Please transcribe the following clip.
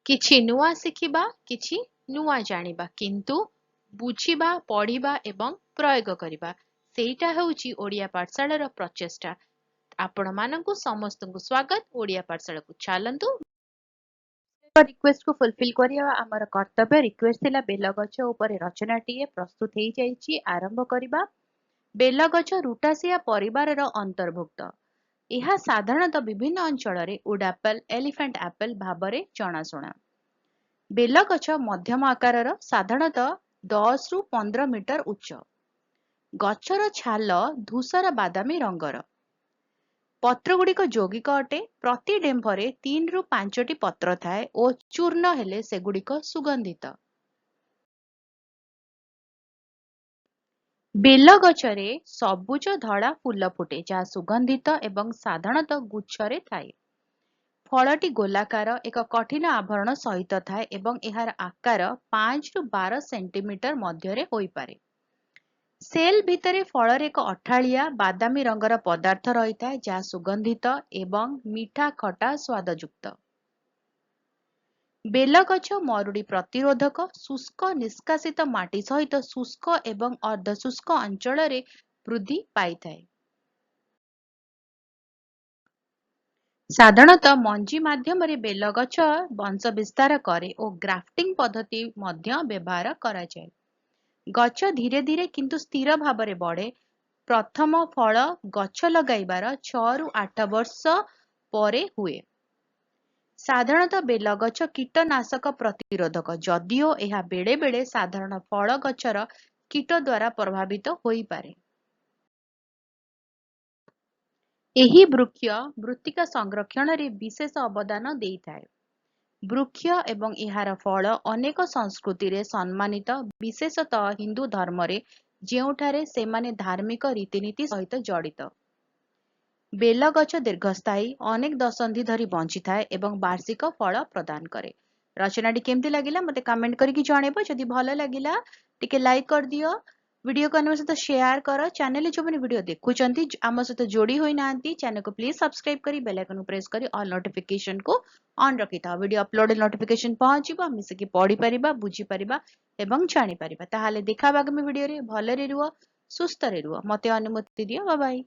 କିଛି ନୂଆ ଶିଖିବା, କିଛି ନୂଆ ଜାଣିବା, କିନ୍ତୁ ବୁଝିବା, ପଢିବା ଏବଂ ପ୍ରୟୋଗ କରିବା, ସେଇଟା ହେଉଛି ଓଡ଼ିଆ ପାଠଶାଳାର ପ୍ରଚେଷ୍ଟା। ଆପଣମାନଙ୍କୁ ସମସ୍ତଙ୍କୁ ସ୍ୱାଗତ। ଓଡ଼ିଆ ପାଠଶାଳାକୁ ଚାଲନ୍ତୁ। ରିକ୍ୱେଷ୍ଟ କୁ ଫୁଲଫିଲ କରିବା ଆମର କର୍ତ୍ତବ୍ୟ। ରିକ୍ୱେଷ୍ଟ ଥିଲା ବେଲଗଛ ଉପରେ ରଚନାଟିଏ ପ୍ରସ୍ତୁତ ହେଇଯାଇଛି, ଆରମ୍ଭ କରିବା। ବେଲଗଛ ରୁଟାସିଆ ପରିବାରର ଅନ୍ତର୍ଭୁକ୍ତ। ଏହା ସାଧାରଣତଃ ବିଭିନ୍ନ ଅଞ୍ଚଳରେ ଉଡ୍ ଆପଲ୍, ଏଲିଫାଣ୍ଟ ଆପଲ୍ ଭାବରେ ଜଣାଶୁଣା। ବେଲଗଛ ମଧ୍ୟମ ଆକାରର, ସାଧାରଣତଃ 10 ରୁ 15 ମିଟର ଉଚ୍ଚ। ଗଛର ଛାଲ ଧୂସର ବାଦାମୀ ରଙ୍ଗର। ପତ୍ରଗୁଡ଼ିକ ଯୌଗିକ ଅଟେ। ପ୍ରତି ଡେମ୍ଫରେ 3 ରୁ 5ଟି ପତ୍ର ଥାଏ ଓ ଚୂର୍ଣ୍ଣ ହେଲେ ସେଗୁଡ଼ିକ ସୁଗନ୍ଧିତ। ବେଲଗଛରେ ସବୁଜ ଧଳା ଫୁଲ ଫୁଟେ, ଯାହା ସୁଗନ୍ଧିତ ଏବଂ ସାଧାରଣତଃ ଗୁଚ୍ଛରେ ଥାଏ। ଫଳଟି ଗୋଲାକାର, ଏକ କଠିନ ଆବରଣ ସହିତ ଥାଏ ଏବଂ ଏହାର ଆକାର 5 ରୁ 12 ସେଣ୍ଟିମିଟର ମଧ୍ୟରେ ହୋଇପାରେ। ସେଲ୍ ଭିତରେ ଫଳରେ ଏକ ଅଠାଳିଆ ବାଦାମୀ ରଙ୍ଗର ପଦାର୍ଥ ରହିଥାଏ, ଯାହା ସୁଗନ୍ଧିତ ଏବଂ ମିଠା ଖଟା ସ୍ୱାଦଯୁକ୍ତ। ବେଲଗଛ ମରୁଡ଼ି ପ୍ରତିରୋଧକ, ଶୁଷ୍କ ନିଷ୍କାସିତ ମାଟି ସହିତ ଶୁଷ୍କ ଏବଂ ଅର୍ଦ୍ଧଶୁଷ୍କ ଅଞ୍ଚଳରେ ବୃଦ୍ଧି ପାଇଥାଏ। ସାଧାରଣତଃ ମଞ୍ଜି ମାଧ୍ୟମରେ ବେଲଗଛ ବଂଶ ବିସ୍ତାର କରେ ଓ ଗ୍ରାଫ୍ଟିଂ ପଦ୍ଧତି ମଧ୍ୟ ବ୍ୟବହାର କରାଯାଏ। ଗଛ ଧୀରେ ଧୀରେ କିନ୍ତୁ ସ୍ଥିର ଭାବରେ ବଢ଼େ। ପ୍ରଥମ ଫଳ ଗଛ ଲଗାଇବାର 6 ରୁ 8 ବର୍ଷ ପରେ ହୁଏ। ସାଧାରଣତଃ ବେଲଗଛ କୀଟନାଶକ ପ୍ରତିରୋଧକ, ଯଦିଓ ଏହା ବେଳେ ବେଳେ ସାଧାରଣ ଫଳ ଗଛର କୀଟ ଦ୍ୱାରା ପ୍ରଭାବିତ ହୋଇପାରେ। ଏହି ବୃକ୍ଷ ମୃତ୍ତିକା ସଂରକ୍ଷଣରେ ବିଶେଷ ଅବଦାନ ଦେଇଥାଏ। ବୃକ୍ଷ ଏବଂ ଏହାର ଫଳ ଅନେକ ସଂସ୍କୃତିରେ ସମ୍ମାନିତ, ବିଶେଷତଃ ହିନ୍ଦୁ ଧର୍ମରେ, ଯେଉଁଠାରେ ସେମାନେ ଧାର୍ମିକ ରୀତିନୀତି ସହିତ ଜଡ଼ିତ। ବେଲଗଛ ଦୀର୍ଘସ୍ଥାୟୀ, ଅନେକ ଦଶନ୍ଧି ଧରି ବଞ୍ଚିଥାଏ ଏବଂ ବାର୍ଷିକ ଫଳ ପ୍ରଦାନ କରେ। ରଚନାଟି କେମିତି ଲାଗିଲା ମୋତେ କମେଣ୍ଟ କରିକି ଜଣେଇବ। ଯଦି ଭଲ ଲାଗିଲା ଟିକେ ଲାଇକ୍ କରିଦିଅ, ଭିଡ଼ିଓକୁ ଆମ ସହିତ ସେୟାର କର। ଚ୍ୟାନେଲରେ ଯେଉଁମାନେ ଭିଡ଼ିଓ ଦେଖୁଛନ୍ତି ଆମ ସହିତ ଯୋଡ଼ି ହୋଇନାହାନ୍ତି, ଚ୍ୟାନେଲକୁ ପ୍ଲିଜ୍ ସବସ୍କ୍ରାଇବ୍ କରି ବେଲ୍ ଆଇକନକୁ ପ୍ରେସ୍ କରି ଅଲ୍ ନୋଟିଫିକେସନକୁ ଅନ୍ ରଖିଥାଅ। ଭିଡ଼ିଓ ଅପଲୋଡ ନୋଟିଫିକେସନ ପହଞ୍ଚିବ, ମିଶିକି ପଢ଼ିପାରିବା, ବୁଝିପାରିବା ଏବଂ ଜାଣିପାରିବା। ତାହେଲେ ଦେଖା ହେବା ଆଗାମୀ ଭିଡ଼ିଓରେ। ଭଲରେ ରୁହ, ସୁସ୍ଥରେ ରୁହ। ମୋତେ ଅନୁମତି ଦିଅ। Bye bye.